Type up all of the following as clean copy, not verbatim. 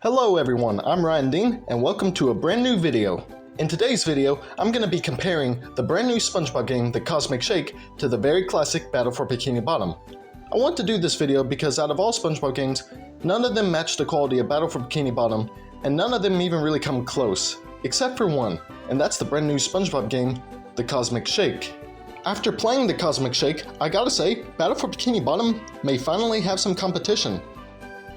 Hello everyone, I'm Ryan Dean, and welcome to a brand new video. In today's video, I'm going to be comparing the brand new SpongeBob game, The Cosmic Shake, to the very classic Battle for Bikini Bottom. I want to do this video because out of all SpongeBob games, none of them match the quality of Battle for Bikini Bottom, and none of them even really come close, except for one, and that's the brand new SpongeBob game, The Cosmic Shake. After playing The Cosmic Shake, I gotta say, Battle for Bikini Bottom may finally have some competition.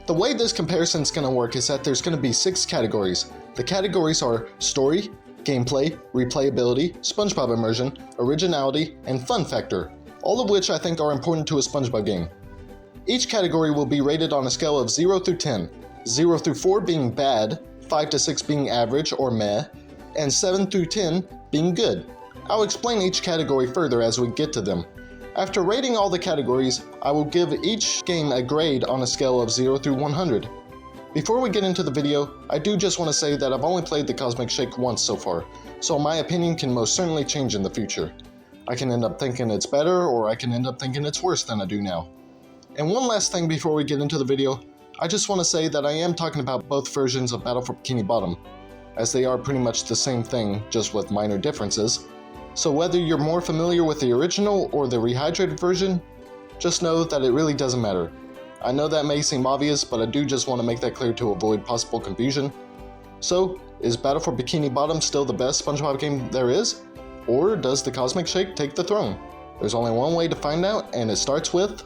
The way this comparison is going to work is that there's going to be 6 categories. The categories are Story, Gameplay, Replayability, SpongeBob Immersion, Originality, and Fun Factor, all of which I think are important to a SpongeBob game. Each category will be rated on a scale of 0 through 10, 0 through 4 being bad, 5 to 6 being average or meh, and 7 through 10 being good. I'll explain each category further as we get to them. After rating all the categories, I will give each game a grade on a scale of 0 through 100. Before we get into the video, I do just want to say that I've only played the Cosmic Shake once so far, so my opinion can most certainly change in the future. I can end up thinking it's better, or I can end up thinking it's worse than I do now. And one last thing before we get into the video, I just want to say that I am talking about both versions of Battle for Bikini Bottom, as they are pretty much the same thing, just with minor differences. So whether you're more familiar with the original or the rehydrated version, just know that it really doesn't matter. I know that may seem obvious, but I do just want to make that clear to avoid possible confusion. So, is Battle for Bikini Bottom still the best SpongeBob game there is? Or does the Cosmic Shake take the throne? There's only one way to find out, and it starts with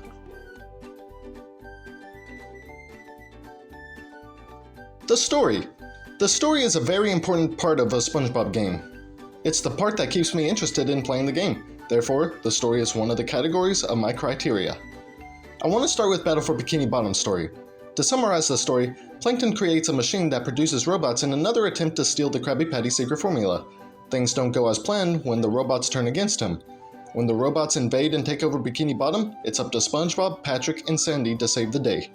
the story. The story is a very important part of a SpongeBob game. It's the part that keeps me interested in playing the game. Therefore, the story is one of the categories of my criteria. I want to start with Battle for Bikini Bottom's story. To summarize the story, Plankton creates a machine that produces robots in another attempt to steal the Krabby Patty secret formula. Things don't go as planned when the robots turn against him. When the robots invade and take over Bikini Bottom, it's up to SpongeBob, Patrick, and Sandy to save the day.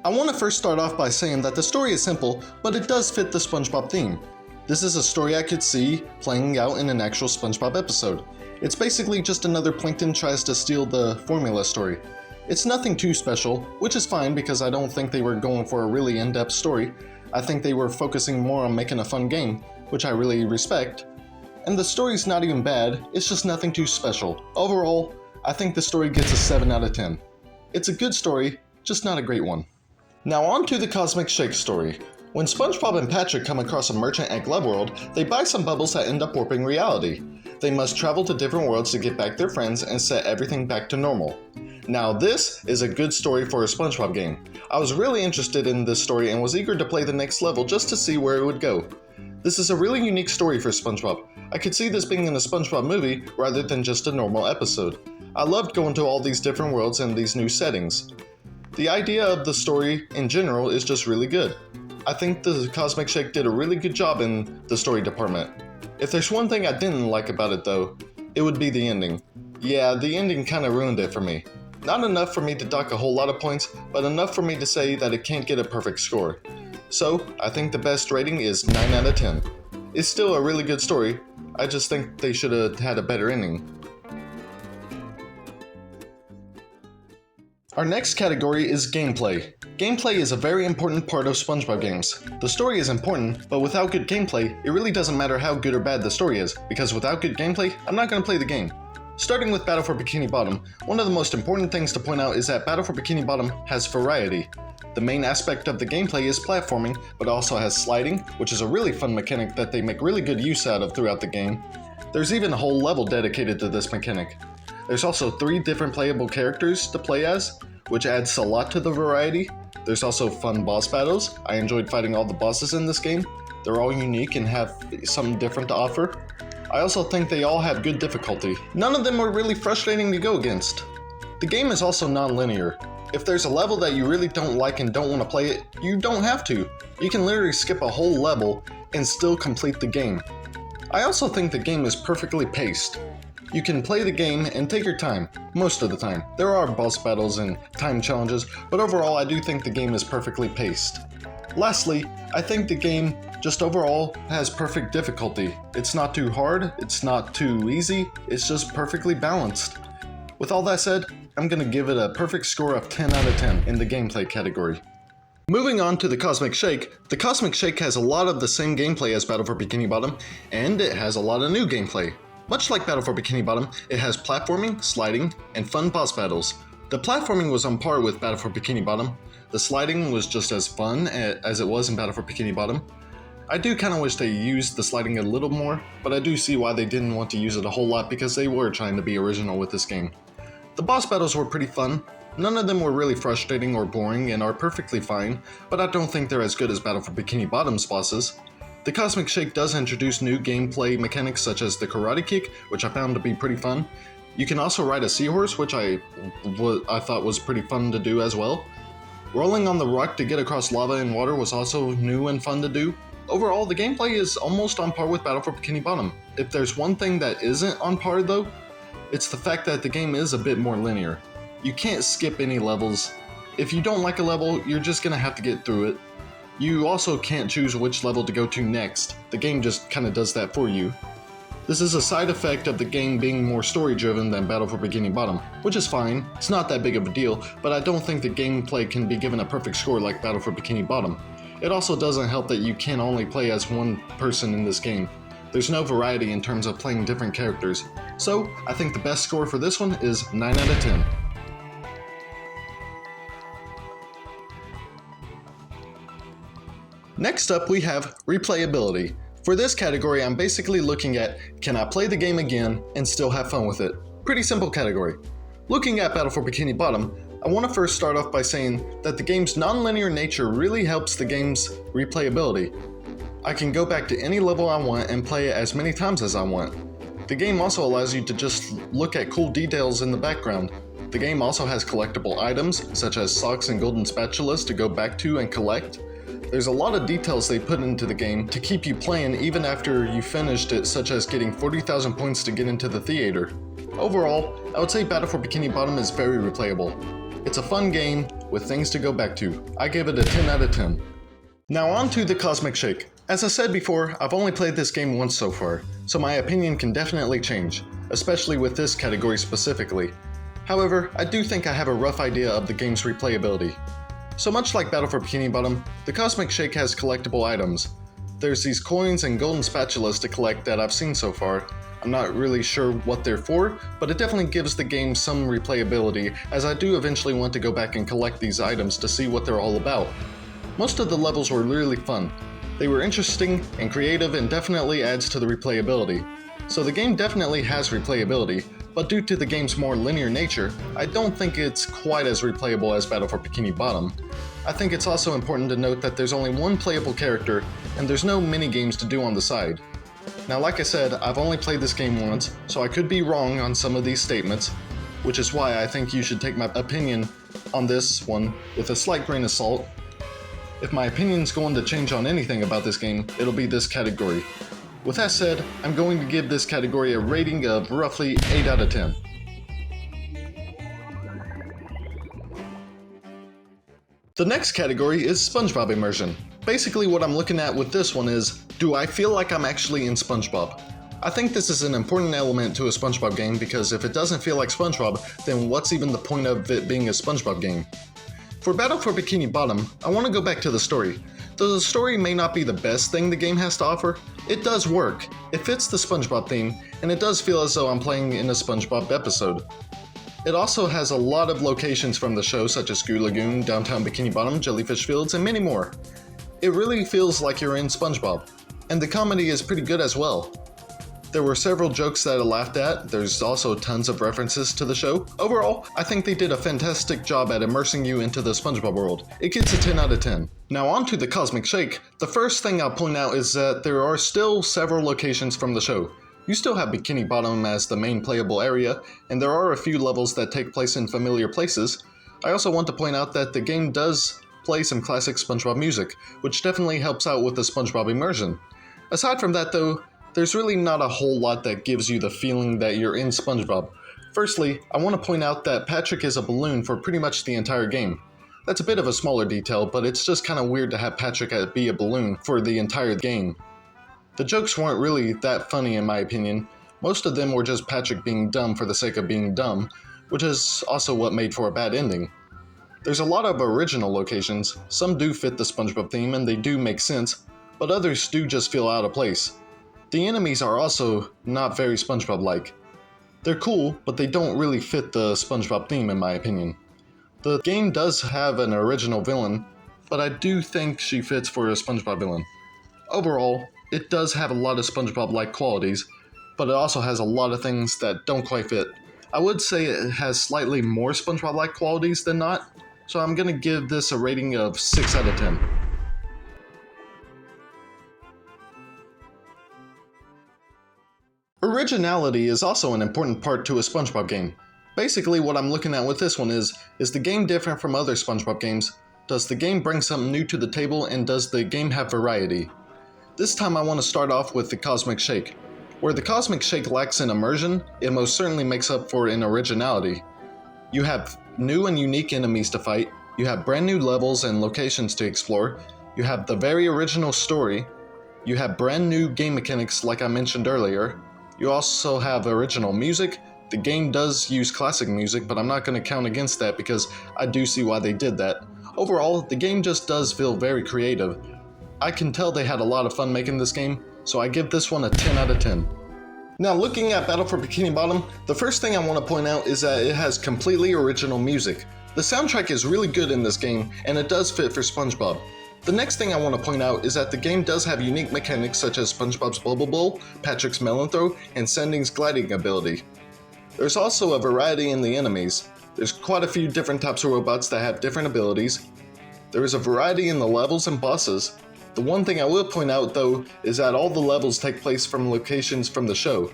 I want to first start off by saying that the story is simple, but it does fit the SpongeBob theme. This is a story I could see playing out in an actual SpongeBob episode. It's basically just another Plankton tries to steal the formula story. It's nothing too special, which is fine because I don't think they were going for a really in-depth story. I think they were focusing more on making a fun game, which I really respect. And the story's not even bad, it's just nothing too special. Overall, I think the story gets a 7 out of 10. It's a good story, just not a great one. Now on to the Cosmic Shake story. When SpongeBob and Patrick come across a merchant at Glove World, they buy some bubbles that end up warping reality. They must travel to different worlds to get back their friends and set everything back to normal. Now this is a good story for a SpongeBob game. I was really interested in this story and was eager to play the next level just to see where it would go. This is a really unique story for SpongeBob. I could see this being in a SpongeBob movie rather than just a normal episode. I loved going to all these different worlds and these new settings. The idea of the story in general is just really good. I think the Cosmic Shake did a really good job in the story department. If there's one thing I didn't like about it though, it would be the ending. Yeah, the ending kinda ruined it for me. Not enough for me to dock a whole lot of points, but enough for me to say that it can't get a perfect score. So, I think the best rating is 9 out of 10. It's still a really good story, I just think they should have had a better ending. Our next category is Gameplay. Gameplay is a very important part of SpongeBob games. The story is important, but without good gameplay, it really doesn't matter how good or bad the story is, because without good gameplay, I'm not going to play the game. Starting with Battle for Bikini Bottom, one of the most important things to point out is that Battle for Bikini Bottom has variety. The main aspect of the gameplay is platforming, but also has sliding, which is a really fun mechanic that they make really good use out of throughout the game. There's even a whole level dedicated to this mechanic. There's also 3 different playable characters to play as, which adds a lot to the variety. There's also fun boss battles. I enjoyed fighting all the bosses in this game. They're all unique and have something different to offer. I also think they all have good difficulty. None of them were really frustrating to go against. The game is also non-linear. If there's a level that you really don't like and don't want to play it, you don't have to. You can literally skip a whole level and still complete the game. I also think the game is perfectly paced. You can play the game and take your time, most of the time. There are boss battles and time challenges, but overall I do think the game is perfectly paced. Lastly, I think the game just overall has perfect difficulty. It's not too hard, it's not too easy, it's just perfectly balanced. With all that said, I'm gonna give it a perfect score of 10 out of 10 in the gameplay category. Moving on to the Cosmic Shake has a lot of the same gameplay as Battle for Bikini Bottom, and it has a lot of new gameplay. Much like Battle for Bikini Bottom, it has platforming, sliding, and fun boss battles. The platforming was on par with Battle for Bikini Bottom. The sliding was just as fun as it was in Battle for Bikini Bottom. I do kind of wish they used the sliding a little more, but I do see why they didn't want to use it a whole lot because they were trying to be original with this game. The boss battles were pretty fun. None of them were really frustrating or boring and are perfectly fine, but I don't think they're as good as Battle for Bikini Bottom's bosses. The Cosmic Shake does introduce new gameplay mechanics such as the karate kick, which I found to be pretty fun. You can also ride a seahorse, which I thought was pretty fun to do as well. Rolling on the rock to get across lava and water was also new and fun to do. Overall, the gameplay is almost on par with Battle for Bikini Bottom. If there's one thing that isn't on par though, it's the fact that the game is a bit more linear. You can't skip any levels. If you don't like a level, you're just gonna have to get through it. You also can't choose which level to go to next. The game just kinda does that for you. This is a side effect of the game being more story driven than Battle for Bikini Bottom, which is fine. It's not that big of a deal, but I don't think the gameplay can be given a perfect score like Battle for Bikini Bottom. It also doesn't help that you can only play as one person in this game. There's no variety in terms of playing different characters. So, I think the best score for this one is 9 out of 10. Next up we have Replayability. For this category I'm basically looking at, can I play the game again and still have fun with it? Pretty simple category. Looking at Battle for Bikini Bottom, I want to first start off by saying that the game's non-linear nature really helps the game's replayability. I can go back to any level I want and play it as many times as I want. The game also allows you to just look at cool details in the background. The game also has collectible items, such as socks and golden spatulas to go back to and collect. There's a lot of details they put into the game to keep you playing even after you finished it, such as getting 40,000 points to get into the theater. Overall, I would say Battle for Bikini Bottom is very replayable. It's a fun game with things to go back to. I give it a 10 out of 10. Now on to the Cosmic Shake. As I said before, I've only played this game once so far, so my opinion can definitely change, especially with this category specifically. However, I do think I have a rough idea of the game's replayability. So much like Battle for Bikini Bottom, the Cosmic Shake has collectible items. There's these coins and golden spatulas to collect that I've seen so far. I'm not really sure what they're for, but it definitely gives the game some replayability, as I do eventually want to go back and collect these items to see what they're all about. Most of the levels were really fun. They were interesting and creative and definitely adds to the replayability. So the game definitely has replayability, but due to the game's more linear nature, I don't think it's quite as replayable as Battle for Bikini Bottom. I think it's also important to note that there's only one playable character, and there's no mini-games to do on the side. Now like I said, I've only played this game once, so I could be wrong on some of these statements, which is why I think you should take my opinion on this one with a slight grain of salt. If my opinion's going to change on anything about this game, it'll be this category. With that said, I'm going to give this category a rating of roughly 8 out of 10. The next category is SpongeBob Immersion. Basically what I'm looking at with this one is, do I feel like I'm actually in SpongeBob? I think this is an important element to a SpongeBob game because if it doesn't feel like SpongeBob, then what's even the point of it being a SpongeBob game? For Battle for Bikini Bottom, I want to go back to the story. Though the story may not be the best thing the game has to offer, it does work. It fits the SpongeBob theme, and it does feel as though I'm playing in a SpongeBob episode. It also has a lot of locations from the show such as Goo Lagoon, Downtown Bikini Bottom, Jellyfish Fields, and many more. It really feels like you're in SpongeBob, and the comedy is pretty good as well. There were several jokes that I laughed at, there's also tons of references to the show. Overall, I think they did a fantastic job at immersing you into the SpongeBob world. It gets a 10 out of 10. Now on to the Cosmic Shake. The first thing I'll point out is that there are still several locations from the show. You still have Bikini Bottom as the main playable area, and there are a few levels that take place in familiar places. I also want to point out that the game does play some classic SpongeBob music, which definitely helps out with the SpongeBob immersion. Aside from that though, there's really not a whole lot that gives you the feeling that you're in SpongeBob. Firstly, I want to point out that Patrick is a balloon for pretty much the entire game. That's a bit of a smaller detail, but it's just kind of weird to have Patrick be a balloon for the entire game. The jokes weren't really that funny in my opinion. Most of them were just Patrick being dumb for the sake of being dumb, which is also what made for a bad ending. There's a lot of original locations, some do fit the SpongeBob theme and they do make sense, but others do just feel out of place. The enemies are also not very SpongeBob-like. They're cool, but they don't really fit the SpongeBob theme in my opinion. The game does have an original villain, but I do think she fits for a SpongeBob villain. Overall, it does have a lot of SpongeBob-like qualities, but it also has a lot of things that don't quite fit. I would say it has slightly more SpongeBob-like qualities than not, so I'm gonna give this a rating of 6 out of 10. Originality is also an important part to a SpongeBob game. Basically what I'm looking at with this one is the game different from other SpongeBob games? Does the game bring something new to the table, and does the game have variety? This time I want to start off with the Cosmic Shake. Where the Cosmic Shake lacks in immersion, it most certainly makes up for in originality. You have new and unique enemies to fight, you have brand new levels and locations to explore, you have the very original story, you have brand new game mechanics like I mentioned earlier, you also have original music. The game does use classic music, but I'm not going to count against that because I do see why they did that. Overall, the game just does feel very creative. I can tell they had a lot of fun making this game, so I give this one a 10 out of 10. Now looking at Battle for Bikini Bottom, the first thing I want to point out is that it has completely original music. The soundtrack is really good in this game, and it does fit for SpongeBob. The next thing I want to point out is that the game does have unique mechanics such as SpongeBob's Bubble Bowl, Patrick's Melon Throw, and Sending's gliding ability. There's also a variety in the enemies. There's quite a few different types of robots that have different abilities. There is a variety in the levels and bosses. The one thing I will point out though is that all the levels take place from locations from the show.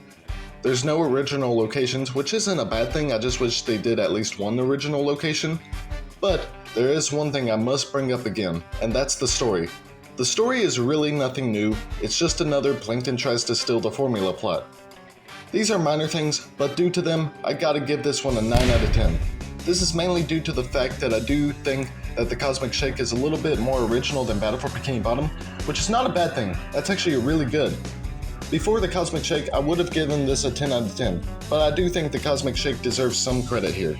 There's no original locations, which isn't a bad thing, I just wish they did at least one original location. But there is one thing I must bring up again, and that's the story. The story is really nothing new, it's just another Plankton tries to steal the formula plot. These are minor things, but due to them, I gotta give this one a 9 out of 10. This is mainly due to the fact that I do think that the Cosmic Shake is a little bit more original than Battle for Bikini Bottom, which is not a bad thing, that's actually really good. Before the Cosmic Shake, I would have given this a 10 out of 10, but I do think the Cosmic Shake deserves some credit here.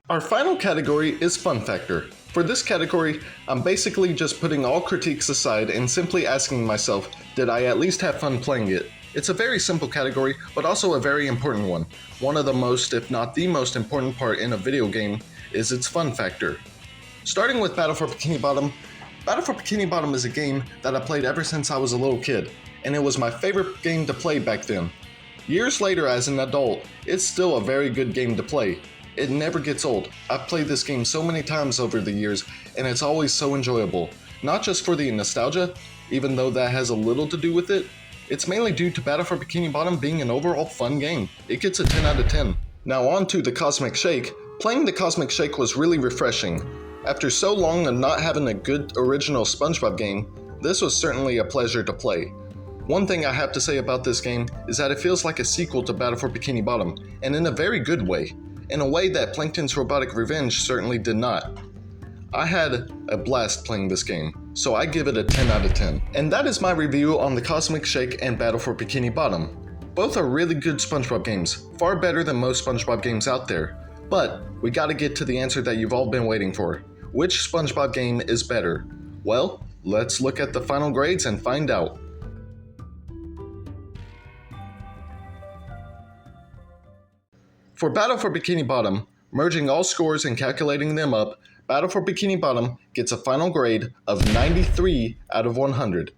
Our final category is Fun Factor. For this category, I'm basically just putting all critiques aside and simply asking myself, did I at least have fun playing it? It's a very simple category, but also a very important one. One of the most, if not the most important part in a video game is its fun factor. Starting with Battle for Bikini Bottom, Battle for Bikini Bottom is a game that I played ever since I was a little kid, and it was my favorite game to play back then. Years later as an adult, it's still a very good game to play. It never gets old. I've played this game so many times over the years, and it's always so enjoyable. Not just for the nostalgia, even though that has a little to do with it, it's mainly due to Battle for Bikini Bottom being an overall fun game. It gets a 10 out of 10. Now on to the Cosmic Shake. Playing the Cosmic Shake was really refreshing. After so long of not having a good original SpongeBob game, this was certainly a pleasure to play. One thing I have to say about this game is that it feels like a sequel to Battle for Bikini Bottom, and in a very good way. In a way that Plankton's Robotic Revenge certainly did not. I had a blast playing this game, so I give it a 10 out of 10. And that is my review on the Cosmic Shake and Battle for Bikini Bottom. Both are really good SpongeBob games, far better than most SpongeBob games out there. But we gotta get to the answer that you've all been waiting for. Which SpongeBob game is better? Well, let's look at the final grades and find out. For Battle for Bikini Bottom, merging all scores and calculating them up, Battle for Bikini Bottom gets a final grade of 93 out of 100.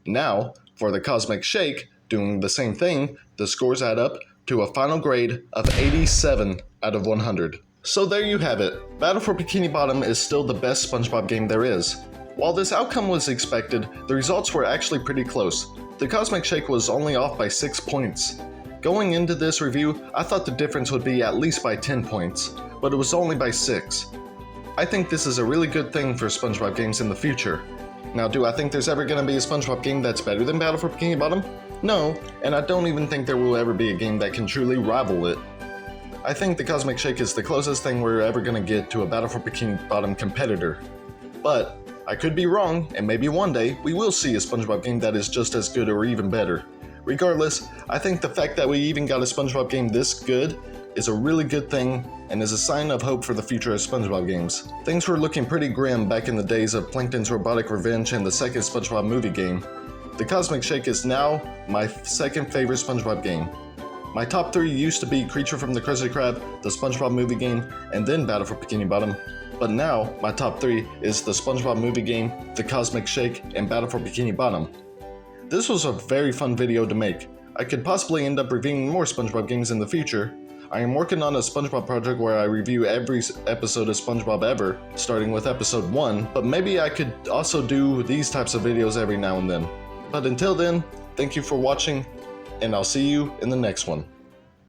Now, for the Cosmic Shake, doing the same thing, the scores add up to a final grade of 87 out of 100. So there you have it. Battle for Bikini Bottom is still the best SpongeBob game there is. While this outcome was expected, the results were actually pretty close. The Cosmic Shake was only off by 6 points. Going into this review, I thought the difference would be at least by 10 points, but it was only by 6. I think this is a really good thing for SpongeBob games in the future. Now, do I think there's ever going to be a SpongeBob game that's better than Battle for Bikini Bottom? No, and I don't even think there will ever be a game that can truly rival it. I think the Cosmic Shake is the closest thing we're ever going to get to a Battle for Bikini Bottom competitor. But I could be wrong, and maybe one day we will see a SpongeBob game that is just as good or even better. Regardless, I think the fact that we even got a SpongeBob game this good is a really good thing and is a sign of hope for the future of SpongeBob games. Things were looking pretty grim back in the days of Plankton's Robotic Revenge and the second SpongeBob movie game. The Cosmic Shake is now my second favorite SpongeBob game. My top 3 used to be Creature from the Krusty Krab, the SpongeBob movie game, and then Battle for Bikini Bottom. But now, my top 3 is the SpongeBob movie game, the Cosmic Shake, and Battle for Bikini Bottom. This was a very fun video to make. I could possibly end up reviewing more SpongeBob games in the future. I am working on a SpongeBob project where I review every episode of SpongeBob ever, starting with episode 1, but maybe I could also do these types of videos every now and then. But until then, thank you for watching, and I'll see you in the next one.